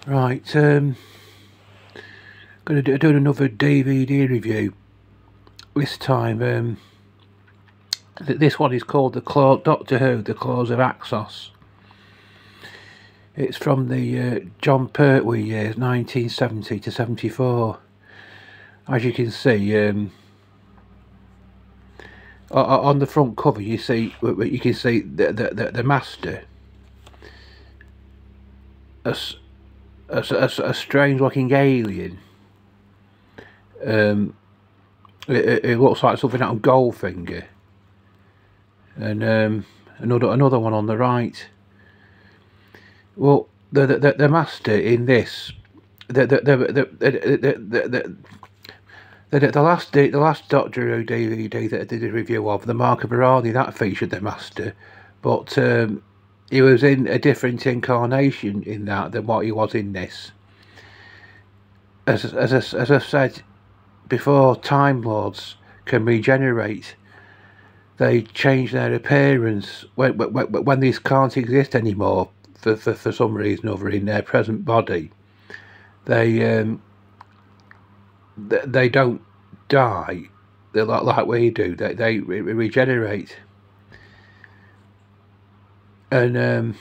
Right, going to do another DVD review. This time, this one is called Doctor Who: The Claws of Axos. It's from the John Pertwee years, 1970 to 74. As you can see, on the front cover, you can see the Master, a strange-looking alien. It looks like something out of Goldfinger, and another one on the right. Well, the Master in this, the last Doctor Who DVD that I did a review of, the Mark of Arani, that featured the Master, but he was in a different incarnation in that than what he was in this. As I said before, Time Lords can regenerate. They change their appearance when these can't exist anymore for some reason or other in their present body. They don't die. They're like we do. They regenerate, and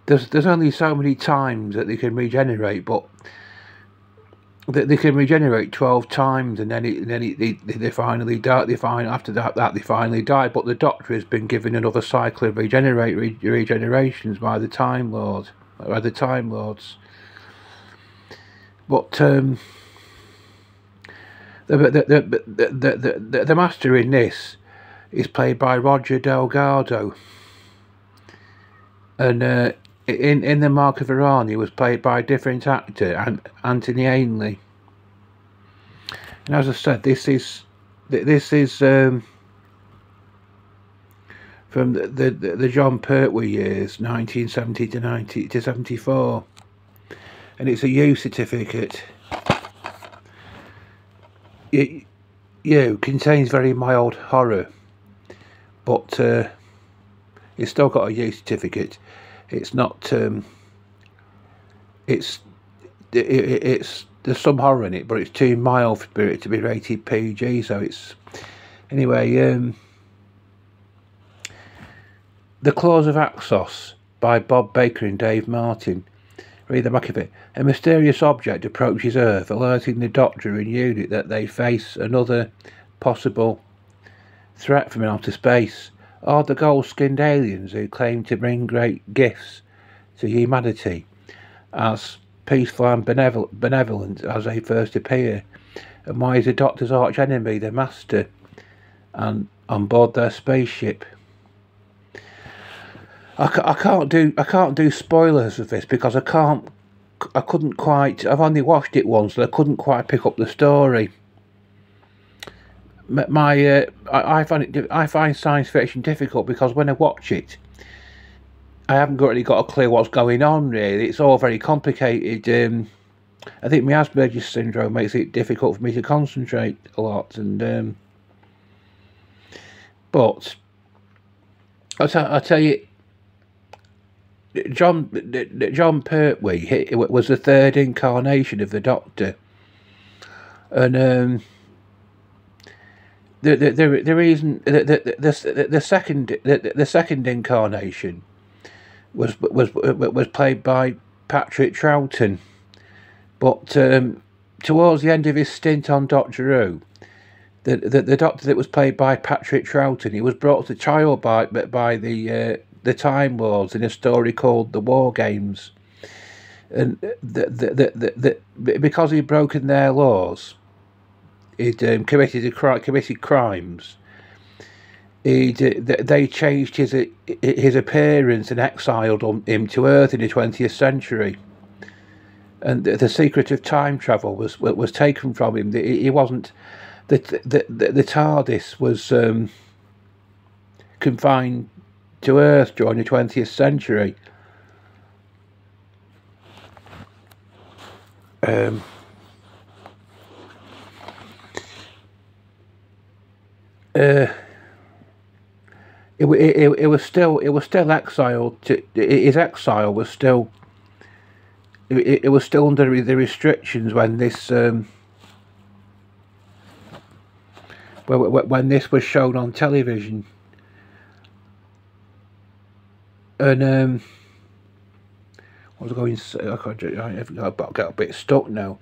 there's only so many times that they can regenerate, but they can regenerate 12 times, and then they finally die. After that they finally die. But the Doctor has been given another cycle of regenerations by the Time Lords. But the Master in this is played by Roger Delgado, and in the Mark of Arani was played by a different actor, Anthony Ainley. And as I said, this is from the John Pertwee years, 1970 to 74, and it's a U certificate. It contains very mild horror, but it's still got a U certificate. It's not. It's there's some horror in it, but it's too mild for it to be rated PG. So it's anyway. The Claws of Axos by Bob Baker and Dave Martin. Read the back of it. A mysterious object approaches Earth, alerting the Doctor and unit that they face another possible threat from outer space. Are the gold-skinned aliens who claim to bring great gifts to humanity, as peaceful and benevolent as they first appear? And why is the Doctor's arch enemy the Master and on board their spaceship? I can't do spoilers of this because I couldn't quite. I've only watched it once, and I couldn't quite pick up the story. I find science fiction difficult because when I watch it, I haven't really got a clue what's going on. Really, it's all very complicated. I think my Asperger's syndrome makes it difficult for me to concentrate a lot, and but I tell you, John Pertwee was the third incarnation of the Doctor, and the reason the second incarnation was played by Patrick Troughton, but towards the end of his stint on Doctor Who, the Doctor that was played by Patrick Troughton, he was brought to trial by the Time Lords in a story called The War Games, and because he'd broken their laws, he'd committed crimes. They changed his appearance and exiled him to Earth in the 20th century, and the secret of time travel was taken from him. He wasn't the TARDIS was confined to Earth during the 20th century. it was still exiled. His exile was still. It was still under the restrictions when this when this was shown on television, and I was going. I got a bit stuck now.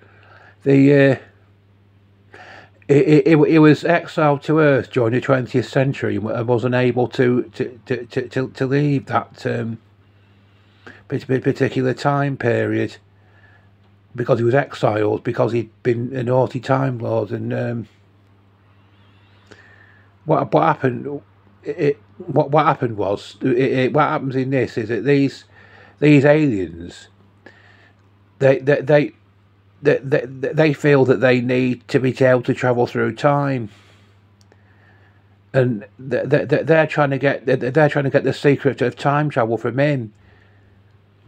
It was exiled to Earth during the 20th century and wasn't able to leave that particular time period because he was exiled because he'd been a naughty Time Lord. And what happened? What happened was what happens in this is that these aliens they feel that they need to be able to travel through time, and they're trying to get the secret of time travel from him.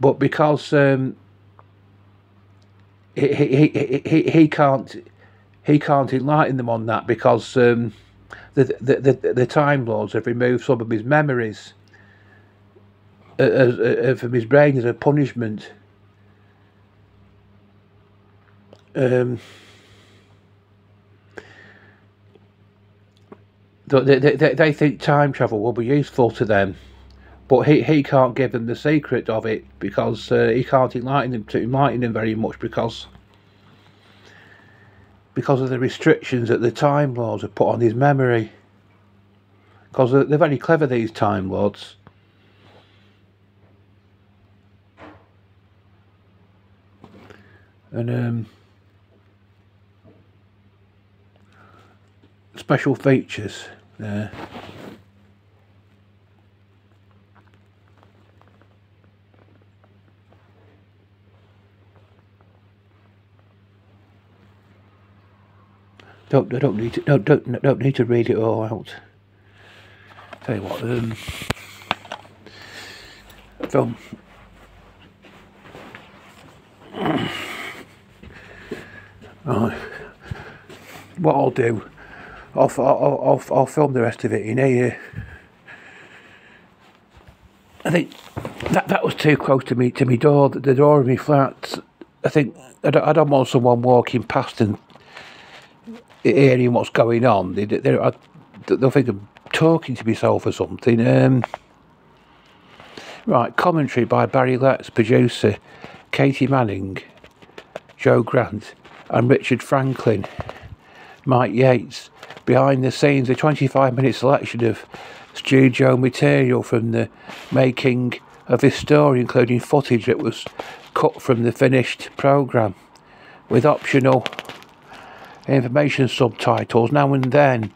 But because he can't enlighten them on that because the Time Lords have removed some of his memories from his brain as a punishment. They think time travel will be useful to them, but he can't give them the secret of it because he can't enlighten them very much because of the restrictions that the Time Lords have put on his memory. Because they're very clever, these Time Lords. And special features there. Don't need to read it all out. Tell you what, film. Right. What I'll do, I'll film the rest of it in here. I think that was too close to me door, the door of my flat. I think I don't want someone walking past and hearing what's going on. They'll think I'm talking to myself or something. Right, commentary by Barry Letts, producer Katie Manning, Joe Grant and Richard Franklin, Mike Yates. Behind the scenes, a 25-minute selection of studio material from the making of this story, including footage that was cut from the finished programme, with optional information subtitles. Now and then,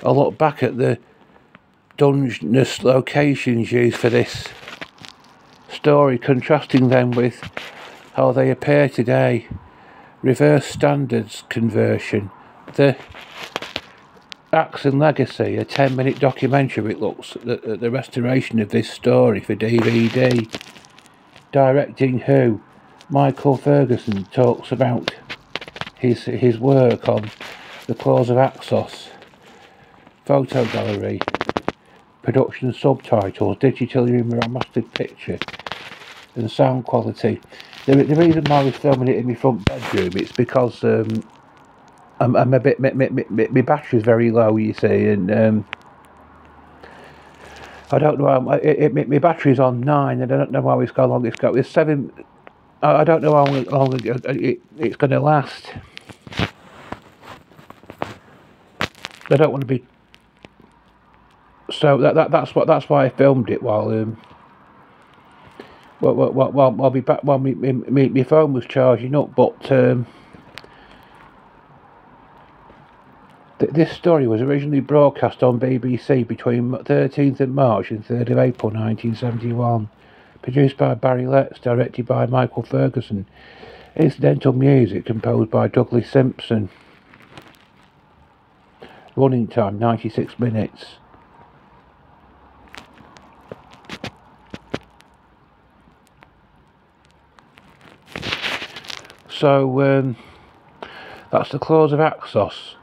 I look back at the Dungeness locations used for this story, contrasting them with how they appear today. Reverse standards conversion. The Axos Legacy, a 10-minute documentary, it looks at the restoration of this story for DVD. Directing who? Michael Ferguson talks about his work on The Claws of Axos. Photo gallery, production subtitles, digitally remastered picture and sound quality. The reason why I was filming it in my front bedroom, it's because I'm a bit, my battery's very low, you see, and I don't know how, my battery's on 9 and I don't know how long it's got. It's 7, I don't know how long it's going to last. I don't want to be, so that's why I filmed it while my phone was charging up. But this story was originally broadcast on BBC between 13th of March and 3rd of April 1971. Produced by Barry Letts, directed by Michael Ferguson. Incidental music composed by Douglas Simpson. Running time 96 minutes. So that's The Claws of Axos,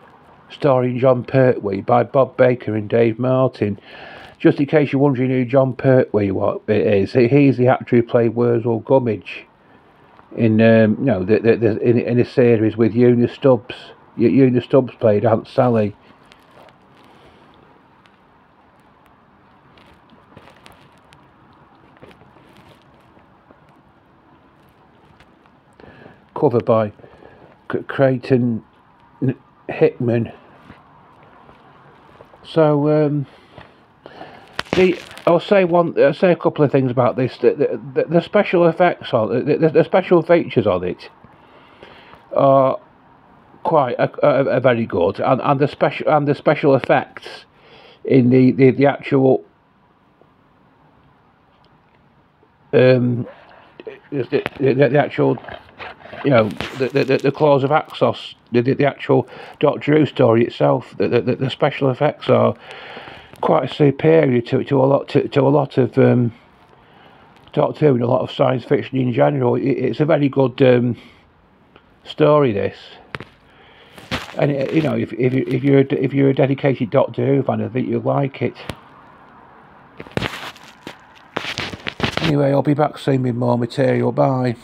starring John Pertwee, by Bob Baker and Dave Martin. just in case you're wondering who John Pertwee what it is, he's the actor who played Wurzel Gummidge in in a series with Una Stubbs. Una Stubbs played Aunt Sally. Cover by Creighton Hickman. So I'll say a couple of things about this. The special effects on the special features on it are quite are very good, and the special effects in the actual the actual, you know, the claws of Axos, the actual Doctor Who story itself. The special effects are quite superior to a lot of Doctor Who and a lot of science fiction in general. It's a very good story, this, and you know, if you're a dedicated Doctor Who fan, I think you'll like it. Anyway, I'll be back soon with more material. Bye.